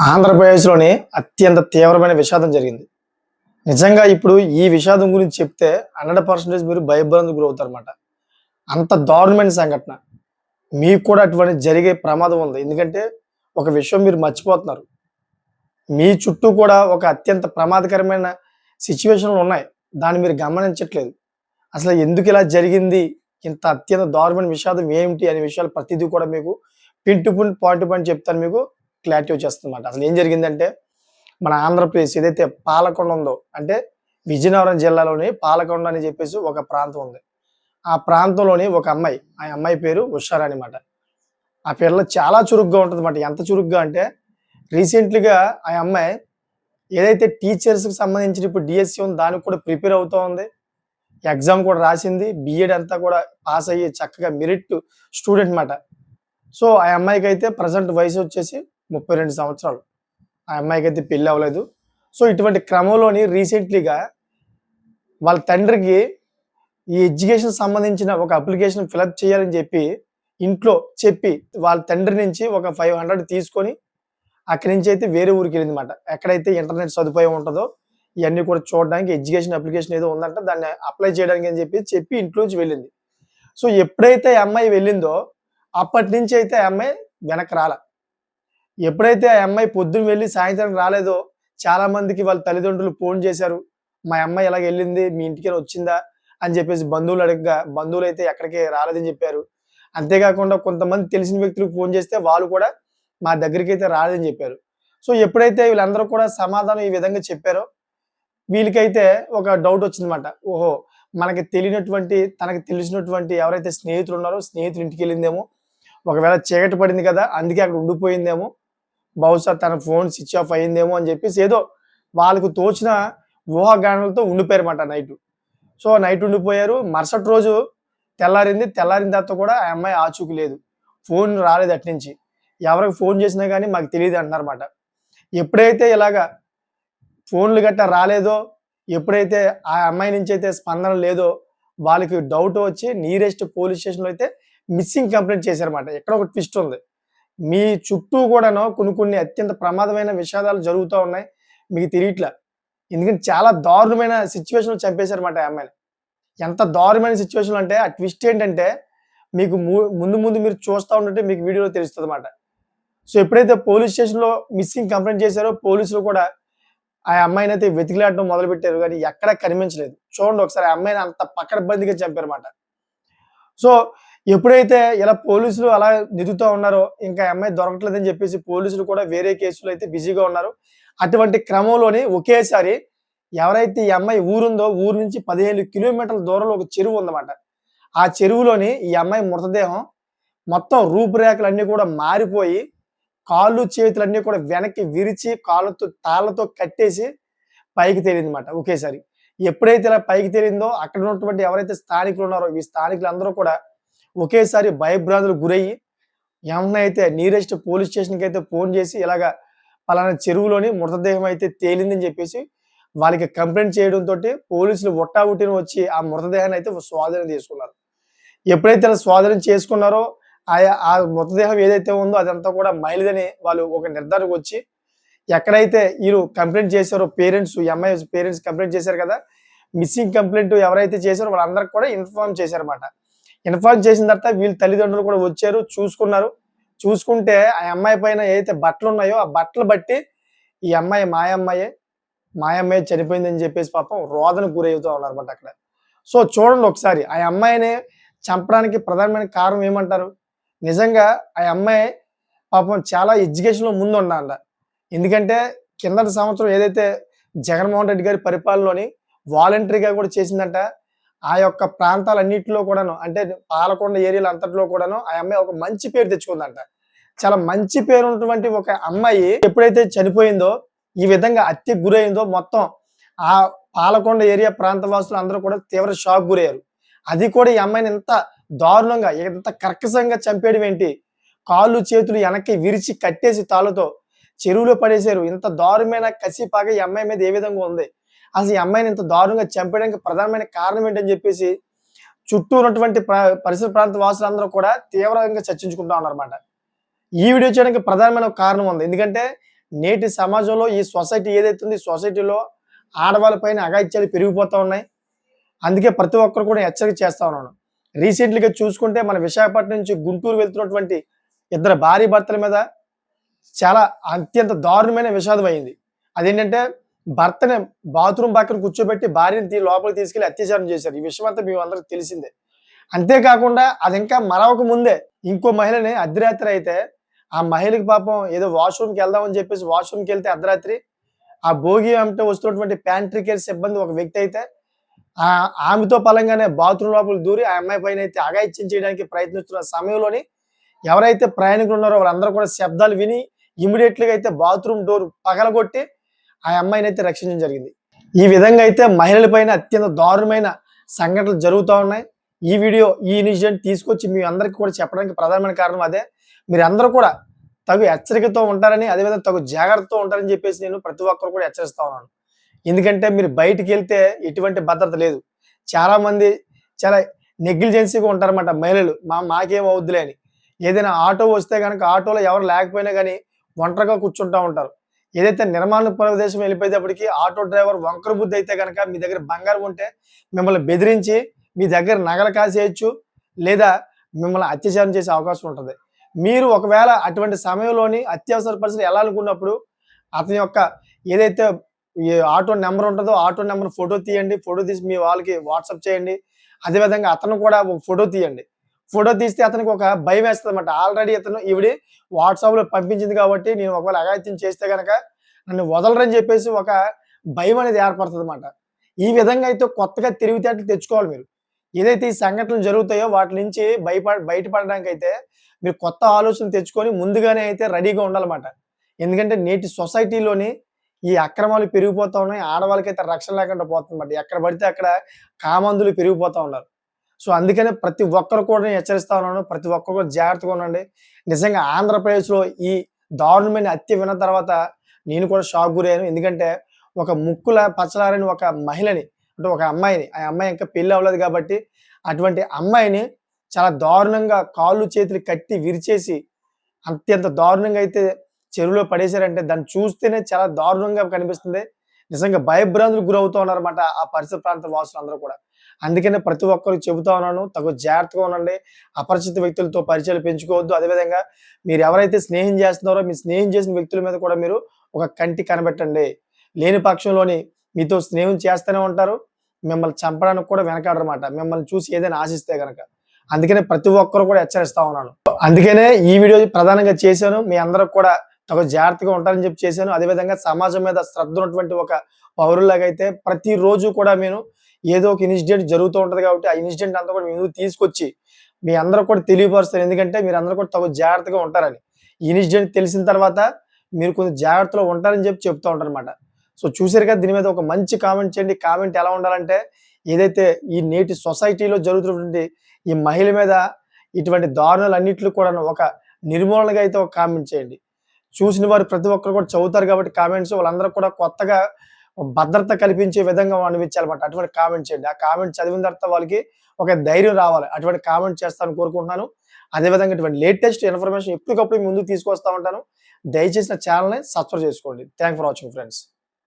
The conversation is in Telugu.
ఆంధ్రప్రదేశ్‌లోని అత్యంత తీవ్రమైన విషాదం జరిగింది. నిజంగా ఇప్పుడు ఈ విషాదం గురించి చెప్తే 100% మీరు భయభ్రాంతులకు గురవుతారన్నమాట. అంత దారుణమైన సంఘటన. మీకు కూడా అటువంటిది జరిగే ప్రమాదం ఉంది. ఎందుకంటే ఒక విషయం మీరు మర్చిపోతున్నారు. మీ చుట్టూ కూడా ఒక అత్యంత ప్రమాదకరమైన సిట్యుయేషన్‌లున్నాయి. దాన్ని మీరు గమనించట్లేదు. అసలు ఎందుకిలా జరిగింది? ఇంత అత్యంత దారుణమైన విషాదం ఏమిటి? అనే విషయాలు ప్రతీదీ కూడా మీకు pin to pin, point to point చెప్తాను మీకు. క్లారిటీ వచ్చేస్తుందన్నమాట. అసలు ఏం జరిగిందంటే మన ఆంధ్రప్రదేశ్ ఏదైతే పాలకొండ ఉందో అంటే విజయనగరం జిల్లాలోని పాలకొండ అని చెప్పేసి ఒక ప్రాంతం ఉంది. ఆ ప్రాంతంలోని ఒక అమ్మాయి, ఆ అమ్మాయి పేరు ఉషారాణి మాట. ఆ పిల్ల చాలా చురుగ్గా ఉంటదన్నమాట. ఎంత చురుగ్గా అంటే రీసెంట్‌లీగా ఆ అమ్మాయి ఏదైతే టీచర్స్‌కి సంబంధించిన ఇప్పుడు డీఎస్సీ ఉందో దానికి కూడా ప్రిపేర్ అవుతా ఉంది. ఎగ్జామ్ కూడా రాసింది. బీఎడ్ అంతా కూడా పాస్ అయ్యి చక్కగా మెరిట్ స్టూడెంట్ మాట. సో, ఆ అమ్మాయికైతే ప్రెజెంట్ వయసొచ్చేసి 32 సంవత్సరాలు. ఆ అమ్మాయికైతే పెళ్లి అవ్వలేదు. సో, ఇటువంటి క్రమంలోని రీసెంట్‌లీగా వాళ్ళ తండ్రికి ఈ ఎడ్యుకేషన్ సంబంధించిన ఒక అప్లికేషన్ ఫిలప్ చేయాలని చెప్పి ఇంట్లో చెప్పి వాళ్ళ తండ్రి నుంచి ఒక 500 తీసుకొని అక్కడి నుంచి అయితే వేరే ఊరికెళ్ళిందన్నమాట. ఎక్కడైతే ఇంటర్నెట్ సదుపాయం ఉంటదో ఇయన్నీ కూడా చూడడానికి ఎడ్యుకేషన్ అప్లికేషన్ ఏదో ఉందంట. దాన్ని అప్లై చేయడానికి అని చెప్పి ఇంట్లో నుంచి వెళ్ళింది. సో, ఎప్పుడైతే ఆ అమ్మాయి వెళ్ళిందో అప్పటినుంచి అయితే ఆ అమ్మాయి వెనక్కి రాలా. ఎప్పుడైతే ఆ అమ్మాయి పొద్దున వెళ్లి సాయంత్రం రాలేదో చాలా మందికి వాళ్ళ తల్లిదండ్రులు ఫోన్ చేశారు. మా అమ్మాయి ఇలాగెళ్ళింది. మీ ఇంటికేనా వచ్చిందా? అని చెప్పేసి బంధువులు అడగగా బంధువులైతే ఎక్కడికి రాలేదని చెప్పారు. అంతేకాకుండా కొంతమంది తెలిసిన వ్యక్తులకు ఫోన్ చేస్తే వాళ్ళు కూడా మా దగ్గరికైతే రాలేదని చెప్పారు. సో, ఎప్పుడైతే వీళ్ళందరూ కూడా సమాధానం ఈ విధంగా చెప్పారో వీళ్ళకైతే ఒక డౌట్ వచ్చిందన్నమాట. ఓహో! మనకి తెలియనటువంటి తనకు తెలిసినటువంటి ఎవరైతే స్నేహితులున్నారో స్నేహితుల ఇంటికెళ్ళిందేమో. ఒకవేళ చీకటి పడింది కదా! అందుకే అక్కడ ఉండిపోయిందేమో. బహుశా తన ఫోన్ స్విచ్ ఆఫ్ అయిందేమో అని చెప్పేసి ఏదో వాళ్ళకు తోచిన ఊహాగానాలతో ఉండిపోయారన్నమాట నైటు. సో, నైట్ ఉండిపోయారు. మరుసటి రోజు తెల్లారింది. తెల్లారిన తర్వాత కూడా ఆ అమ్మాయి ఆచూకీ లేదు. ఫోన్ రాలేదు అటునుంచి. ఎవరికి ఫోన్ చేసినా గాని మాకు తెలీదు అంటున్నారన్నమాట. ఎప్పుడైతే ఇలాగా ఫోన్‌లు గట్టా రాలేదో, ఎప్పుడైతే ఆ అమ్మాయి నుంచయితే స్పందన లేదో వాళ్ళకి డౌట్ వచ్చి నియరెస్ట్ పోలీస్ స్టేషన్‌లో అయితే మిస్సింగ్ కంప్లెయింట్ చేశారన్నమాట. ఇక్కడ ఒక ట్విస్ట్ ఉంది. మీ చుట్టూ కూడాను కొన్ని కొన్ని అత్యంత ప్రమాదమైన విషాదాలు జరుగుతా ఉన్నాయి. మీకు తెలియట్లా. ఎందుకంటే చాలా దారుణమైన సిట్యుయేషన్‌లో చంపేశారన్నమాట ఆ అమ్మాయిని. ఎంత దారుణమైన సిట్యుయేషన్‌లో అంటే ఆ ట్విస్ట్ ఏంటంటే మీకు ముందు ముందు మీరు చూస్తా ఉంటుంటే మీకు వీడియోలో తెలుస్తదన్నమాట. సో, ఎప్పుడైతే పోలీస్ స్టేషన్‌లో మిస్సింగ్ కంప్లెయింట్ చేశారో పోలీసులు కూడా ఆ అమ్మాయినైతే వెతికిలాడడం మొదలుపెట్టారు గానీ ఎక్కడా కనిపించలేదు. చూడండి ఒకసారి ఆ అమ్మాయిని అంత పకడ్బందీగా చంపారన్నమాట. సో, ఎప్పుడైతే ఇలా పోలీసులు అలా వెతుకుతా ఉన్నారో, ఇంకా ఆ అమ్మాయి దొరకట్లేదని చెప్పేసి పోలీసులు కూడా వేరే కేసులో అయితే బిజీగా ఉన్నారు. అటువంటి క్రమంలోని ఒకేసారి ఎవరైతే ఈ అమ్మాయి ఊరుందో, ఊరు నుంచి 15 కిలోమీటర్ల దూరంలో ఒక చెరువు ఉందన్నమాట. ఆ చెరువులోని ఈ అమ్మాయి మృతదేహం మొత్తం రూపురేఖలన్నీ కూడా మారిపోయి, కాళ్ళు, చేతులన్నీ కూడా వెనక్కి విరిచి, తాళ్ళతో కట్టేసి పైకి తేలిందన్నమాట ఒకేసారి. ఎప్పుడైతే ఇలా పైకి తేలిందో అక్కడ ఉన్నటువంటి ఎవరైతే స్థానికులున్నారో, ఈ స్థానికులందరూ కూడా ఒకేసారి భయభ్రాంతులకు గురయ్యి, వెంటనే అయితే నియరెస్ట్ పోలీస్ స్టేషన్‌కైతే ఫోన్ చేసి ఇలాగా పలానా చెరువులోని మృతదేహం అయితే తేలిందని చెప్పేసి వాళ్ళకి కంప్లెయింట్ చేయడంతోటి పోలీసులు హుటాహుటిన వచ్చి ఆ మృతదేహాన్ని అయితే స్వాధీనం చేసుకున్నారు. ఎప్పుడైతే ఇలా స్వాధీనం చేసుకున్నారో ఆ మృతదేహం ఏదైతే ఉందో అదంతా కూడా మహిళదని వాళ్ళు ఒక నిర్ధారణకు వచ్చి ఎక్కడైతే ఈళ్ళు కంప్లెయింట్ చేశారో పేరెంట్స్ ఈ అమ్మాయి పేరెంట్స్ కంప్లెయింట్ చేశారు కదా! మిస్సింగ్ కంప్లెయింట్ ఎవరైతే చేశారో వాళ్ళందరికి కూడా ఇన్ఫార్మ్ చేశారన్నమాట. ఇన్ఫార్మ్ చేసిన తర్వాత వీళ్ళ తల్లిదండ్రులు కూడా వచ్చారు, చూసుకున్నారు. చూసుకుంటే ఆ అమ్మాయి పైన ఏదైతే బట్టలున్నాయో ఆ బట్టలు బట్టి ఈ అమ్మాయి మాయమ్మాయే, మాయమ్మాయే చనిపోయిందని చెప్పేసి పాపం రోదనకు గురవుతా ఉన్నారన్నమాట అక్కడ. సో, చూడండి ఒకసారి ఆ అమ్మాయిని చంపడానికి ప్రధానమైన కారణం ఏమంటారు? నిజంగా ఆ అమ్మాయి పాపం చాలా ఎడ్యుకేషన్‌లో ముందుండాలంట. ఎందుకంటే కిందటి సంవత్సరం ఏదైతే జగన్మోహన్ రెడ్డి గారి పరిపాలనలోని వాలంటరీగా కూడా చేసిందంట. ఆ యొక్క ప్రాంతాలన్నిటిలో కూడాను అంటే పాలకొండ ఏరియాలో అంతట్లో కూడాను ఆ అమ్మాయి ఒక మంచి పేరు తెచ్చుకుందంట. చాలా మంచి పేరున్నటువంటి ఒక అమ్మాయి ఎప్పుడైతే చనిపోయిందో, ఈ విధంగా హత్యకు గురైందో మొత్తం ఆ పాలకొండ ఏరియా ప్రాంత వాసులు అందరూ కూడా తీవ్ర షాక్ గురయ్యారు. అది కూడా ఈ అమ్మాయిని ఇంత దారుణంగా, ఇంత కర్కశంగా చంపేయడం ఏంటి? కాళ్ళు, చేతులు వెనక్కి విరిచి కట్టేసి తాళ్ళతో చెరువులో పడేశారు. ఇంత దారుణమైన కసి, పగ ఈ అమ్మాయి మీద ఏ విధంగా ఉంది? అసలు ఈ అమ్మాయిని ఇంత దారుణంగా చంపేయడానికి ప్రధానమైన కారణం ఏంటని చెప్పేసి చుట్టూ ఉన్నటువంటి పరిసర ప్రాంత వాసులందరూ కూడా తీవ్రంగా చర్చించుకుంటా ఉన్నారన్నమాట. ఈ వీడియో చేయడానికి ప్రధానమైన ఒక కారణం ఉంది. ఎందుకంటే నేటి సమాజంలో ఈ సొసైటీ ఏదైతే ఉందో ఈ సొసైటీలో ఆడవాళ్ళ పైన అఘాయిత్యాలు పెరిగిపోతా ఉన్నాయి. అందుకే ప్రతి ఒక్కరు కూడా హెచ్చరిక చేస్తా ఉన్నాను. రీసెంట్‌లీగా చూసుకుంటే మన విశాఖపట్నం నుంచి గుంటూరు వెళ్తున్నటువంటి ఇద్దరు భార్యాభర్తల మీద చాలా అత్యంత దారుణమైన విషాదం అయింది. అదేంటంటే భర్తని బాత్రూమ్ పక్కన కూర్చోబెట్టి భార్యని లోపలికి తీసుకెళ్ళి అత్యాచారం చేశారు. ఈ విషయం అంతా మీ అందరికి తెలిసిందే. అంతేకాకుండా అది ఇంకా మరవక ముందే ఇంకో మహిళని అర్ధరాత్రి అయితే ఆ మహిళకి పాపం ఏదో వాష్‌రూమ్‌కి వెళ్దామని చెప్పేసి వాష్‌రూమ్‌కి వెళ్తే అర్ధరాత్రి ఆ భోగి వెంట వస్తున్నటువంటి ప్యాంట్రీ కేర్ సిబ్బంది ఒక వ్యక్తి అయితే ఆమెతో పలంగానే బాత్రూమ్ లోపలికి దూరి ఆ అమ్మాయి పైన అయితే అఘాయిత్యం చేయడానికి ప్రయత్నిస్తున్న సమయంలోని ఎవరైతే ప్రయాణికులు ఉన్నారో వాళ్ళందరూ కూడా శబ్దాలు విని ఇమ్మీడియేట్‌లీగా అయితే బాత్రూమ్ డోర్ పగలగొట్టి ఆ అమ్మాయినైతే రక్షించడం జరిగింది. ఈ విధంగా అయితే మహిళల పైన అత్యంత దారుణమైన సంఘటనలు జరుగుతా ఉన్నాయి. ఈ వీడియో, ఈ ఇన్సిడెంట్ తీసుకొచ్చి మీ అందరికి కూడా చెప్పడానికి ప్రధానమైన కారణం అదే. మీరందరూ కూడా తగు హెచ్చరికతో ఉంటారని, అదేవిధంగా తగు జాగ్రత్తతో ఉంటారని చెప్పేసి నేను ప్రతి ఒక్కరు కూడా హెచ్చరిస్తా ఉన్నాను. ఎందుకంటే మీరు బయటికెళ్తే ఎటువంటి భద్రత లేదు. చాలామంది చాలా నెగ్లిజెన్సీగా ఉంటారన్నమాట మహిళలు. మాకేం అవుద్దులే అని. ఏదైనా ఆటో వస్తే గనక ఆటోలో ఎవరు లేకపోయినా గానీ ఒంటరిగా కూర్చుంటా ఉంటారు. ఏదైతే నిర్మాణ ప్రదేశం వెళ్ళిపోయేటప్పటికి ఆటో డ్రైవర్ వంకర బుద్ధి అయితే గనక మీ దగ్గర బంగారం ఉంటే మిమ్మల్ని బెదిరించి మీ దగ్గర నగలు కాసేయొచ్చు. లేదా మిమ్మల్ని అత్యాచారం చేసే అవకాశం ఉంటది. మీరు ఒకవేళ అటువంటి సమయంలోని అత్యవసర పరిస్థితులు ఎళ్ళాలనుకున్నప్పుడు అతని యొక్క ఏదైతే ఈ ఆటో నంబర్ ఉంటదో ఆటో నంబర్ ఫోటో తీయండి. ఫోటో తీసి మీ వాళ్ళకి వాట్సాప్ చేయండి. అదే విధంగా అతను కూడా ఒక ఫోటో తీయండి. ఫోటో తీస్తే అతనికి ఒక భయమేస్తదన్నమాట. ఆల్రెడీ ఈవిడ వాట్సాప్‌లో పంపించింది కాబట్టి నేను ఒకవేళ అఘాయిత్యం చేస్తే గనక నన్ను వదలరని చెప్పేసి ఒక భయం అనేది ఏర్పడతదన్నమాట. ఈ విధంగా అయితే కొత్తగా తెలివితేటలు తెచ్చుకోవాలి మీరు. ఏదైతే ఈ సంఘటనలు జరుగుతాయో వాటి నుంచి బయటపడడానికైతే మీరు కొత్త ఆలోచనలు తెచ్చుకొని ముందుగానే అయితే రెడీగా ఉండాలన్నమాట. ఎందుకంటే నేటి సొసైటీలోని ఈ అక్రమాలు పెరిగిపోతా ఉన్నాయి. ఆడవాళ్ళకైతే రక్షణ లేకుండా పోతుందన్నమాట. ఎక్కడ పడితే అక్కడ కామాంధులు పెరిగిపోతా ఉన్నారు. సో, అందుకనే ప్రతి ఒక్కరు కూడా నేను హెచ్చరిస్తా ఉన్నాను. ప్రతి ఒక్కరు కూడా జాగ్రత్తగా ఉండండి. నిజంగా ఆంధ్రప్రదేశ్‌లో ఈ దారుణమైన హత్య విన్న తర్వాత నేను కూడా షాక్ గురయ్యాను. ఎందుకంటే ఒక ముక్కుల పచ్చలారని ఒక మహిళని అంటే ఒక అమ్మాయిని, ఆ అమ్మాయి ఇంకా పెళ్లి అవ్వలేదు కాబట్టి అటువంటి అమ్మాయిని చాలా దారుణంగా కాళ్ళు, చేతులు కట్టి విరిచేసి అత్యంత దారుణంగా అయితే చెరువులో పడేశారంటే దాన్ని చూస్తేనే చాలా దారుణంగా కనిపిస్తుంది. నిజంగా భయభ్రాంతులకు గురవుతూ ఉన్నారన్నమాట ఆ పరిసర ప్రాంత వాసులందరూ కూడా. అందుకనే ప్రతి ఒక్కరికి చెబుతా ఉన్నాను. తగు జాగ్రత్తగా ఉండండి. అపరిచిత వ్యక్తులతో పరిచయాలు పెంచుకోవద్దు. అదేవిధంగా మీరు ఎవరైతే స్నేహం చేస్తున్నారో మీ స్నేహం చేసిన వ్యక్తుల మీద కూడా మీరు ఒక కంటి కనిపెట్టండి. లేని పక్షంలోని మీతో స్నేహం చేస్తూనే ఉంటారు. మిమ్మల్ని చంపడానికి కూడా వెనకాడరన్నమాట. మిమ్మల్ని చూసి ఏదైనా ఆశిస్తే గనక. అందుకనే ప్రతి ఒక్కరు కూడా హెచ్చరిస్తా ఉన్నాను. అందుకనే ఈ వీడియో ప్రధానంగా చేశాను. మీ అందరూ కూడా తగు జాగ్రత్తగా ఉంటారని చెప్పి చేశాను. అదేవిధంగా సమాజం మీద శ్రద్ధ ఉన్నటువంటి ఒక పౌరుల్లాగా అయితే ప్రతిరోజు కూడా నేను ఏదో ఒక ఇన్సిడెంట్ జరుగుతూ ఉంటది కాబట్టి ఆ ఇన్సిడెంట్ అంతా కూడా మీ ముందుకు తీసుకొచ్చి మీ అందరికి కూడా తెలియపరుస్తాను. ఎందుకంటే మీరందరూ కూడా తగు జాగ్రత్తగా ఉంటారని. ఈ ఇన్సిడెంట్ తెలిసిన తర్వాత మీరు కొంచెం జాగ్రత్తలో ఉంటారని చెప్పి చెప్తా ఉంటారన్నమాట. సో, చూసారు కదా దీని మీద ఒక మంచి కామెంట్ చేయండి. కామెంట్ ఎలా ఉండాలంటే ఏదైతే ఈ నేటి సొసైటీలో జరుగుతున్నటువంటి ఈ మహిళ మీద ఇటువంటి దారుణాలన్నిట్లు కూడాను ఒక నిర్మూలనగా అయితే ఒక కామెంట్ చేయండి. చూసిన వారు ప్రతి ఒక్కరు కూడా చదువుతారు కాబట్టి కామెంట్స్ వాళ్ళందరూ కూడా కొత్తగా భద్రత కల్పించే విధంగా అనిపించాలన్నమాట. అటువంటి కామెంట్ చేయండి. ఆ కామెంట్ చదివిన తర్వాత వాళ్ళకి ఒక ధైర్యం రావాలి. అటువంటి కామెంట్ చేస్తారని కోరుకుంటున్నాను. అదేవిధంగా ఇటువంటి లేటెస్ట్ ఇన్ఫర్మేషన్ ఎప్పటికప్పుడు మీ ముందుకు తీసుకొస్తా ఉంటాను. దయచేసి నా ఛానెల్‌ని సబ్స్క్రైబ్ చేసుకోండి. Thanks for watching friends.